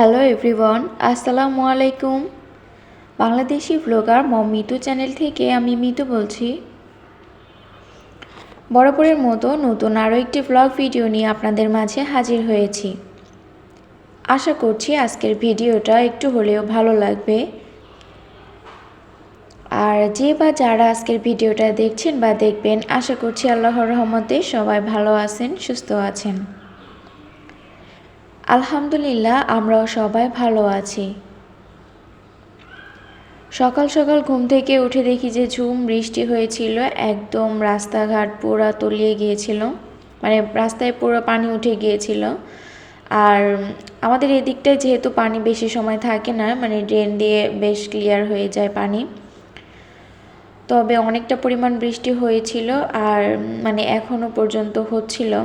Hello everyone, আসসালামু আলাইকুম। Bangladeshi blogger মম Mitu channel থেকে আমি মিতু বলছি। বরাবরের মতো নতুন আরও একটি ব্লগ ভিডিও নিয়ে আপনাদের মাঝে হাজির হয়েছি। আশা করছি আজকের ভিডিওটা একটু হলেও ভালো লাগবে। আর যে বা যারা আজকের ভিডিওটা দেখছেন বা দেখবেন, আশা করছি আল্লাহর রহমতে সবাই ভালো আছেন, সুস্থ আছেন। আলহামদুলিল্লাহ, আমরাও সবাই ভালো আছি। সকাল সকাল ঘুম থেকে উঠে দেখি যে ঝুম বৃষ্টি হয়েছিল, একদম রাস্তাঘাট পুরো তলিয়ে গিয়েছিল, মানে রাস্তায় পুরো পানি উঠে গিয়েছিল। আর আমাদের এদিকটায় যেহেতু পানি বেশি সময় থাকে না, মানে ড্রেন দিয়ে বেশ ক্লিয়ার হয়ে যায় পানি, তবে অনেকটা পরিমাণ বৃষ্টি হয়েছিল আর মানে এখনও পর্যন্ত হচ্ছিল।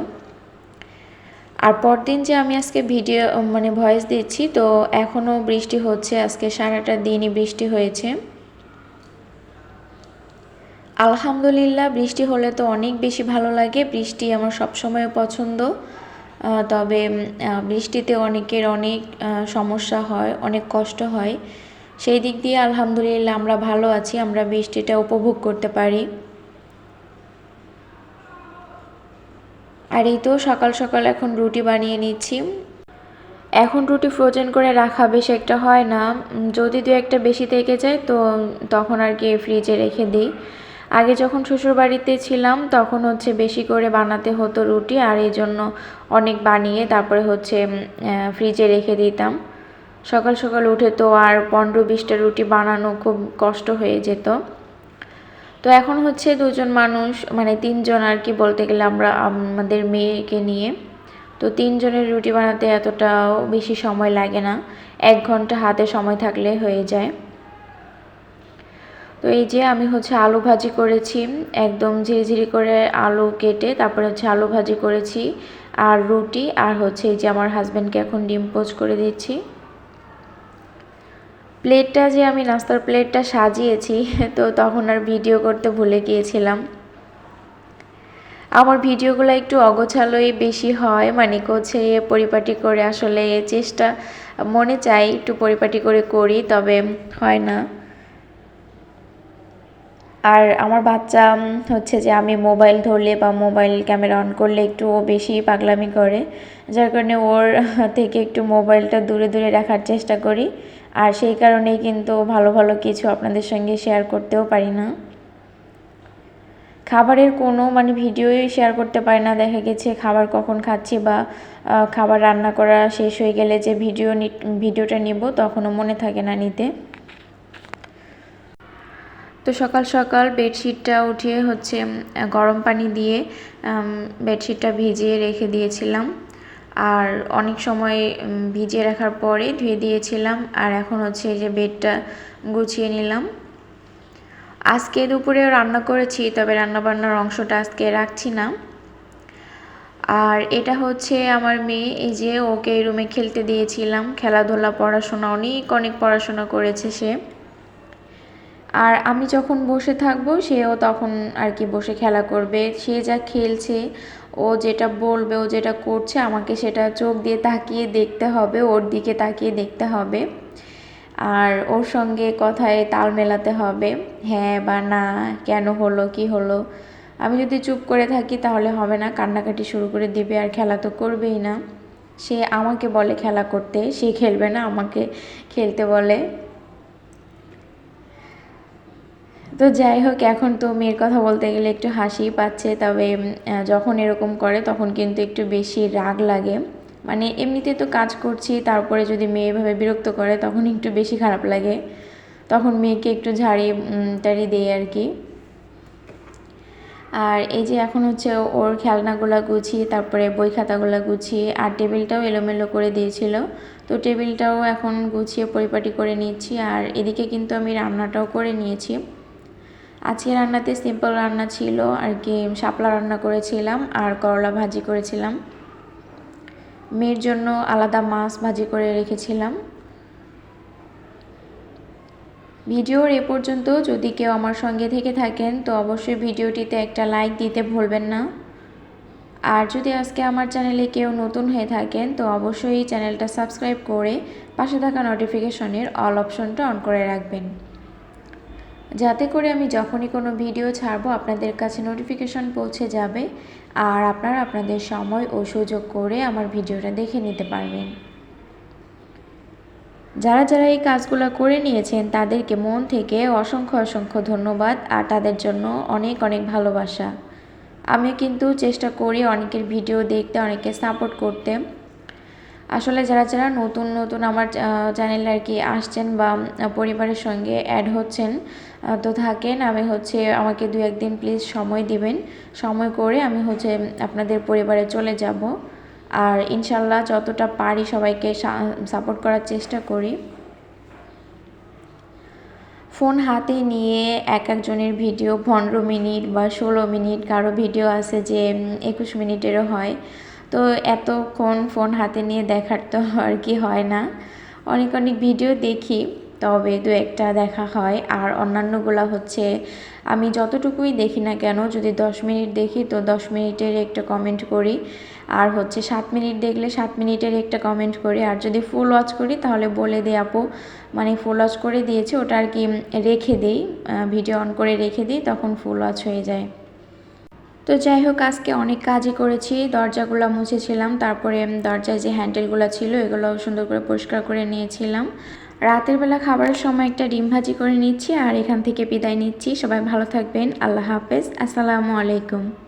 আর পরদিন যে আমি আজকে ভিডিও মানে ভয়েস দিচ্ছি, তো এখনও বৃষ্টি হচ্ছে, আজকে সারাটা দিনই বৃষ্টি হয়েছে। আলহামদুলিল্লাহ, বৃষ্টি হলে তো অনেক বেশি ভালো লাগে। বৃষ্টি আমার সবসময় পছন্দ। তবে বৃষ্টিতে অনেকের অনেক সমস্যা হয়, অনেক কষ্ট হয়। সেই দিক দিয়ে আলহামদুলিল্লাহ আমরা ভালো আছি, আমরা বৃষ্টিটা উপভোগ করতে পারি। আর এই তো সকাল সকাল এখন রুটি বানিয়ে নিচ্ছি। এখন রুটি ফ্রোজেন করে রাখা বেশি একটা হয় না, যদি দু একটা বেশি থেকে যায় তো তখন আর কি ফ্রিজে রেখে দিই। আগে যখন শ্বশুরবাড়িতে ছিলাম তখন হচ্ছে বেশি করে বানাতে হতো রুটি, আর এই জন্য অনেক বানিয়ে তারপরে হচ্ছে ফ্রিজে রেখে দিতাম। সকাল সকাল উঠে তো আর 15-20টা রুটি বানানো খুব কষ্ট হয়ে যেত। তো এখন হচ্ছে দুজন মানুষ, মানে তিনজন আর কি বলতে গেলে, আমরা আমাদের মেয়েকে নিয়ে। তো তিনজনের রুটি বানাতে এতটাও বেশি সময় লাগে না, 1 ঘন্টা হাতে সময় থাকলে হয়ে যায়। তো এই যে আমি হচ্ছে আলু ভাজি করেছি, একদম ঝিরিঝিরি করে আলু কেটে তারপরে হচ্ছে আলু ভাজি করেছি আর রুটি, আর হচ্ছে এই যে আমার হাজব্যান্ডকে এখন ডিম পোচ করে দিচ্ছি। প্লেটটা যে আমি নাস্তার প্লেটটা সাজিয়েছি, তো তখন আর ভিডিও করতে ভুলে গিয়েছিলাম। আমার ভিডিওগুলো একটু অগোছালোই বেশি হয়, মানে গোছিয়ে পরিপাটি করে আসলে চেষ্টা মনে চাই একটু পরিপাটি করে করি, তবে হয় না। আর আমার বাচ্চা হচ্ছে যে আমি মোবাইল ধরলে বা মোবাইল ক্যামেরা অন করলে একটু ও বেশি পাগলামি করে, যার কারণে ওর থেকে একটু মোবাইলটা দূরে দূরে রাখার চেষ্টা করি। আর সেই কারণেই কিন্তু ভালো ভালো কিছু আপনাদের সঙ্গে শেয়ার করতেও পারি না। খাবারের কোনো মানে ভিডিওই শেয়ার করতে পারি না, দেখা গেছে খাবার কখন খাচ্ছি বা খাবার রান্না করা শেষ হয়ে গেলে যে ভিডিওটা নিব তখনও মনে থাকে না নিতে। তো সকাল সকাল বেডশিটটা উঠিয়ে হচ্ছে গরম পানি দিয়ে বেডশিটটা ভিজিয়ে রেখে দিয়েছিলাম, আর অনেক সময় ভিজিয়ে রাখার পরে ধুয়ে দিয়েছিলাম। আর এখন হচ্ছে এই যে বেডটা গুছিয়ে নিলাম। আজকে দুপুরেও রান্না করেছি, তবে রান্নাবান্নার অংশটা আজকে রাখছি না। আর এটা হচ্ছে আমার মেয়ে, এই যে ওকে এই রুমে খেলতে দিয়েছিলাম, খেলাধুলা পড়াশোনা অনেক অনেক পড়াশোনা করেছে সে। আর আমি যখন বসে থাকবো সেও তখন আর কি বসে খেলা করবে। সে যা খেলছে, ও যেটা বলবে, ও যেটা করছে, আমাকে সেটা চোখ দিয়ে তাকিয়ে দেখতে হবে, ওর দিকে তাকিয়ে দেখতে হবে, আর ওর সঙ্গে কথায় তাল মেলাতে হবে, হ্যাঁ বা না, কেন হলো, কি হলো। আমি যদি চুপ করে থাকি তাহলে হবে না, কান্নাকাটি শুরু করে দিবে, আর খেলা তো করবেই না। সে আমাকে বলে খেলা করতে, সে খেলবে না, আমাকে খেলতে বলে। তো যাই হোক, এখন তো মেয়ের কথা বলতে গেলে একটু হাসিই পাচ্ছে, তবে যখন এরকম করে তখন কিন্তু একটু বেশি রাগ লাগে। মানে এমনিতে তো কাজ করছি, তারপরে যদি মেয়ে এভাবে বিরক্ত করে তখন একটু বেশি খারাপ লাগে, তখন মেয়েকে একটু ঝাড়ি টাড়ি দেয় আর কি। আর এই যে এখন হচ্ছে ওর খেলনাগুলো গুছিয়ে তারপরে বই খাতাগুলো গুছিয়ে, আর টেবিলটাও এলোমেলো করে দিয়েছিল, তো টেবিলটাও এখন গুছিয়ে পরিপাটি করে নিচ্ছি। আর এদিকে কিন্তু আমি রান্নাটাও করে নিয়েছি। আজকে রান্নাতে সিম্পল রান্না ছিল আর কি, শাপলা রান্না করেছিলাম আর করলা ভাজি করেছিলাম। মেয়ের জন্য আলাদা মাছ ভাজি করে রেখেছিলাম। ভিডিওর এ পর্যন্ত যদি কেউ আমার সঙ্গে থেকে থাকেন তো অবশ্যই ভিডিওটিতে একটা লাইক দিতে ভুলবেন না। আর যদি আজকে আমার চ্যানেলে কেউ নতুন হয়ে থাকেন তো অবশ্যই চ্যানেলটা সাবস্ক্রাইব করে পাশে থাকা নোটিফিকেশনের অল অপশনটা অন করে রাখবেন, যাতে করে আমি যখনই কোনো ভিডিও ছাড়বো আপনাদের কাছে নোটিফিকেশন পৌঁছে যাবে আর আপনারা আপনাদের সময় ও সুযোগ করে আমার ভিডিওটা দেখে নিতে পারবেন। যারা যারা এই কাজগুলো করে নিয়েছেন তাদেরকে মন থেকে অসংখ্য অসংখ্য ধন্যবাদ আর তাদের জন্য অনেক অনেক ভালোবাসা। আমি কিন্তু চেষ্টা করি অনেকের ভিডিও দেখতে, অনেকে সাপোর্ট করতে। আসলে যারা যারা নতুন নতুন আমার চ্যানেলে আর কি আসছেন বা পরিবারের সঙ্গে অ্যাড হচ্ছেন তো থাকেন, আমি আমাকে 2-1 দিন প্লিজ সময় দিবেন। সময় করে আমি আপনাদের পরিবারে চলে যাব আর ইনশাল্লাহ যতটা পারি সবাইকে সাপোর্ট করার চেষ্টা করি। ফোন হাতে নিয়ে এক একজনের ভিডিও 15 মিনিট বা 16 মিনিট, কারো ভিডিও আছে যে 21 মিনিটেরও হয়। তো এতক্ষণ ফোন হাতে নিয়ে দেখার তো আর কি হয় না। অনেক অনেক ভিডিও দেখি, তবে 2-1টা দেখা হয়। আর অন্যান্যগুলো আমি যতটুকুই দেখি না কেন, যদি 10 মিনিট দেখি তো 10 মিনিটের একটা কমেন্ট করি, আর 7 মিনিট দেখলে 7 মিনিটের একটা কমেন্ট করি। আর যদি ফুল ওয়াচ করি তাহলে বলে দিই আপু মানে ফুল ওয়াচ করে দিয়েছে, ওটা আর কি রেখে দিই, ভিডিও অন করে রেখে দিই, তখন ফুল ওয়াচ হয়ে যায়। তো যাই হোক, আজকে অনেক কাজই করেছি। দরজাগুলো মুছেছিলাম, তারপরে দরজায় যে হ্যান্ডেলগুলো ছিল এগুলো সুন্দর করে পরিষ্কার করে নিয়েছিলাম। রাতের বেলা খাবারের সময় একটা ডিম ভাজি করে নিচ্ছি আর এখান থেকে বিদায় নিচ্ছি। সবাই ভালো থাকবেন। আল্লাহ হাফেজ। আসসালামু আলাইকুম।